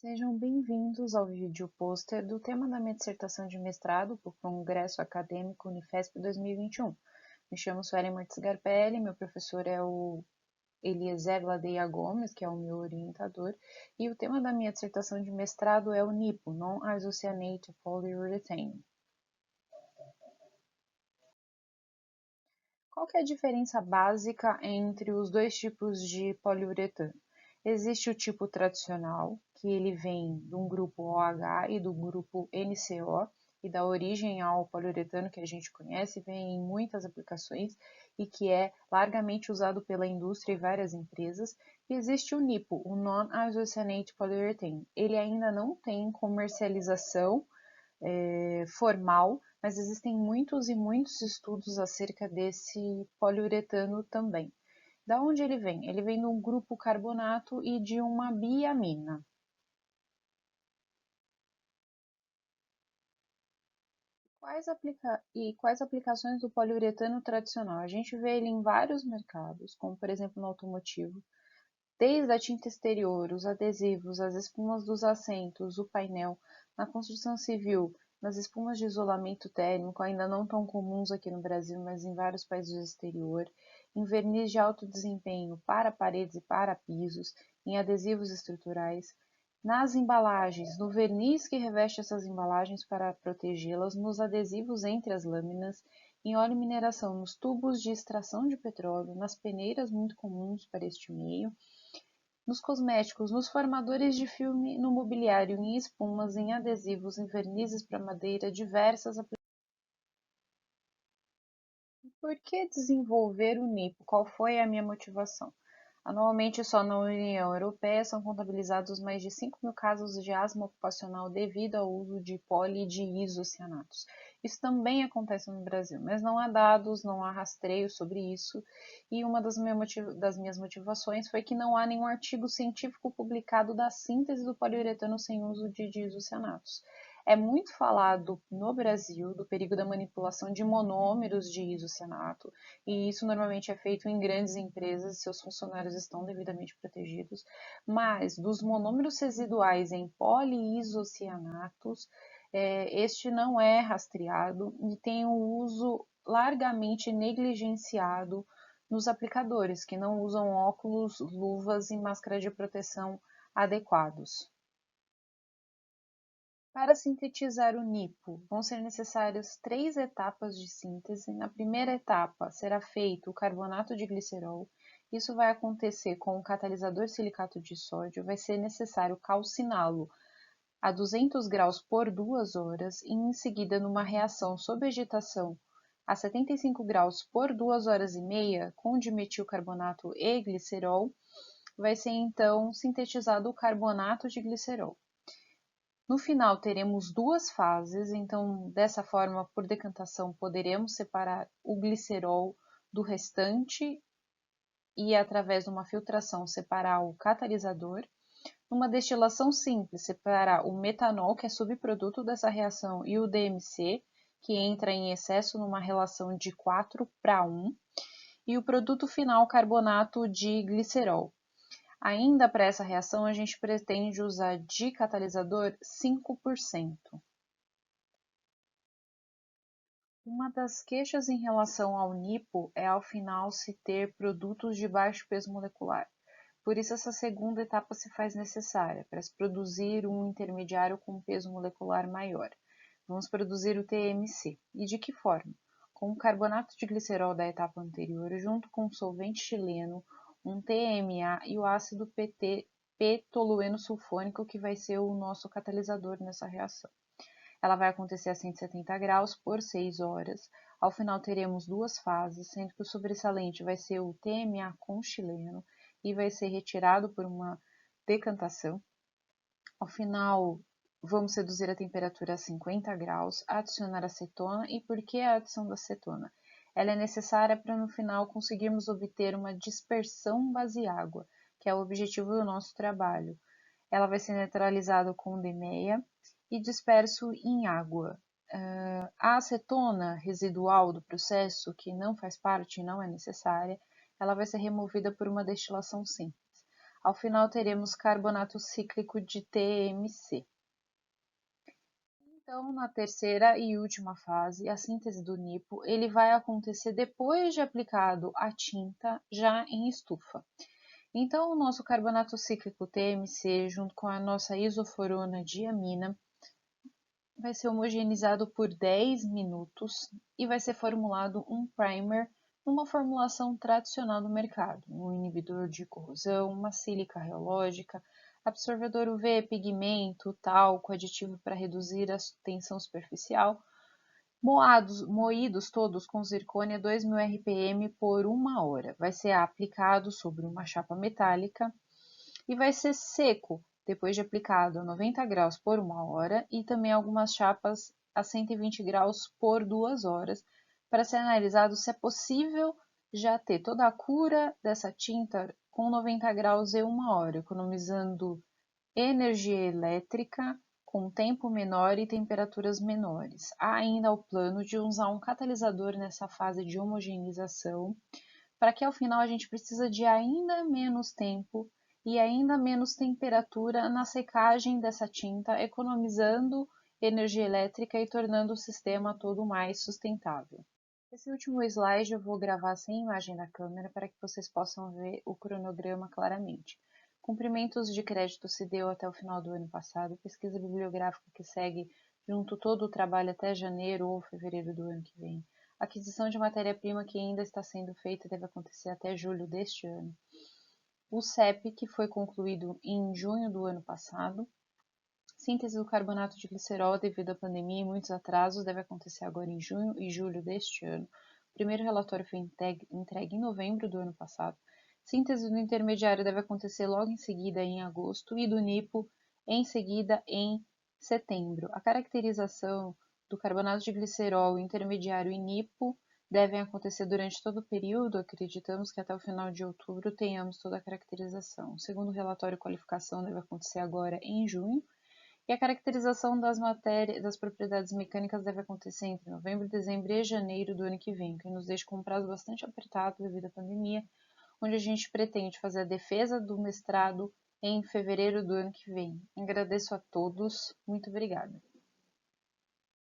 Sejam bem-vindos ao vídeo pôster do tema da minha dissertação de mestrado para o Congresso Acadêmico Unifesp 2021. Me chamo Suelen Martins Garpelli, meu professor é o Eliezer Ladeia Gomes, que é o meu orientador, e o tema da minha dissertação de mestrado é o NIPO, Non-Isocyanate Polyurethane. Qual que é a diferença básica entre os dois tipos de poliuretano? Existe o tipo tradicional, que ele vem de um grupo OH e do grupo NCO, e dá origem ao poliuretano que a gente conhece, vem em muitas aplicações e que é largamente usado pela indústria e várias empresas. E existe o NIPO, o Non-Isocyanate Polyurethane. Ele ainda não tem comercialização formal, mas existem muitos e muitos estudos acerca desse poliuretano também. Da onde ele vem? Ele vem de um grupo carbonato e de uma biamina. Quais aplicações do poliuretano tradicional? A gente vê ele em vários mercados, como por exemplo no automotivo, desde a tinta exterior, os adesivos, as espumas dos assentos, o painel, na construção civil, nas espumas de isolamento térmico, ainda não tão comuns aqui no Brasil, mas em vários países do exterior, em verniz de alto desempenho para paredes e para pisos, em adesivos estruturais, nas embalagens, no verniz que reveste essas embalagens para protegê-las, nos adesivos entre as lâminas, em óleo e mineração, nos tubos de extração de petróleo, nas peneiras muito comuns para este meio, nos cosméticos, nos formadores de filme, no mobiliário, em espumas, em adesivos, em vernizes para madeira, diversas aplicações. Por que desenvolver o NIPO? Qual foi a minha motivação? Anualmente, só na União Europeia são contabilizados mais de 5.000 casos de asma ocupacional devido ao uso de poli e de isocianatos. Isso também acontece no Brasil, mas não há dados, não há rastreio sobre isso, e uma das minhas motivações foi que não há nenhum artigo científico publicado da síntese do poliuretano sem uso de isocianatos. É muito falado no Brasil do perigo da manipulação de monômeros de isocianato, e isso normalmente é feito em grandes empresas, seus funcionários estão devidamente protegidos, mas dos monômeros residuais em poliisocianatos, este não é rastreado e tem um uso largamente negligenciado nos aplicadores, que não usam óculos, luvas e máscara de proteção adequados. Para sintetizar o NIPO, vão ser necessárias 3 etapas de síntese. Na primeira etapa, será feito o carbonato de glicerol. Isso vai acontecer com o catalisador silicato de sódio. Vai ser necessário calciná-lo a 200 graus por 2 horas e, em seguida, numa reação sob agitação a 75 graus por 2 horas e meia, com dimetilcarbonato e glicerol, vai ser então sintetizado o carbonato de glicerol. No final teremos 2 fases, então dessa forma, por decantação, poderemos separar o glicerol do restante e, através de uma filtração, separar o catalisador. Numa destilação simples, separar o metanol, que é subproduto dessa reação, e o DMC, que entra em excesso numa relação de 4:1, e o produto final, carbonato de glicerol. Ainda para essa reação, a gente pretende usar de catalisador 5%. Uma das queixas em relação ao NIPO é ao final se ter produtos de baixo peso molecular. Por isso essa segunda etapa se faz necessária, para se produzir um intermediário com peso molecular maior. Vamos produzir o TMC. E de que forma? Com o carbonato de glicerol da etapa anterior, junto com o solvente chileno, um TMA e o ácido p-tolueno sulfônico, que vai ser o nosso catalisador nessa reação. Ela vai acontecer a 170 graus por 6 horas. Ao final teremos 2 fases, sendo que o sobressalente vai ser o TMA com chileno e vai ser retirado por uma decantação. Ao final, vamos reduzir a temperatura a 50 graus, adicionar acetona. E por que a adição da acetona? Ela é necessária para no final conseguirmos obter uma dispersão base-água, que é o objetivo do nosso trabalho. Ela vai ser neutralizada com DMEA e disperso em água. A acetona residual do processo, que não faz parte e não é necessária, ela vai ser removida por uma destilação simples. Ao final teremos carbonato cíclico de TMC. Então, na terceira e última fase, a síntese do nipo, ele vai acontecer depois de aplicado a tinta já em estufa. Então, o nosso carbonato cíclico TMC, junto com a nossa isoforona diamina, vai ser homogeneizado por 10 minutos e vai ser formulado um primer numa formulação tradicional do mercado, um inibidor de corrosão, uma sílica reológica, absorvedor UV, pigmento, talco, aditivo para reduzir a tensão superficial, moídos todos com zircônia 2000 RPM por 1 hora. Vai ser aplicado sobre uma chapa metálica e vai ser seco depois de aplicado a 90 graus por 1 hora e também algumas chapas a 120 graus por 2 horas para ser analisado se é possível já ter toda a cura dessa tinta com 90 graus e 1 hora, economizando energia elétrica com tempo menor e temperaturas menores. Há ainda o plano de usar um catalisador nessa fase de homogeneização, para que ao final a gente precisa de ainda menos tempo e ainda menos temperatura na secagem dessa tinta, economizando energia elétrica e tornando o sistema todo mais sustentável. Esse último slide eu vou gravar sem imagem da câmera para que vocês possam ver o cronograma claramente. Cumprimentos de crédito se deu até o final do ano passado, pesquisa bibliográfica que segue junto todo o trabalho até janeiro ou fevereiro do ano que vem. Aquisição de matéria-prima que ainda está sendo feita deve acontecer até julho deste ano. O CEP, que foi concluído em junho do ano passado. Síntese do carbonato de glicerol devido à pandemia e muitos atrasos deve acontecer agora em junho e julho deste ano. O primeiro relatório foi entregue em novembro do ano passado. Síntese do intermediário deve acontecer logo em seguida em agosto e do NIPO em seguida em setembro. A caracterização do carbonato de glicerol intermediário e NIPO devem acontecer durante todo o período. Acreditamos que até o final de outubro tenhamos toda a caracterização. O segundo relatório de qualificação deve acontecer agora em junho. E a caracterização das propriedades mecânicas deve acontecer entre novembro, dezembro e janeiro do ano que vem, o que nos deixa com um prazo bastante apertado devido à pandemia, onde a gente pretende fazer a defesa do mestrado em fevereiro do ano que vem. Agradeço a todos, muito obrigada.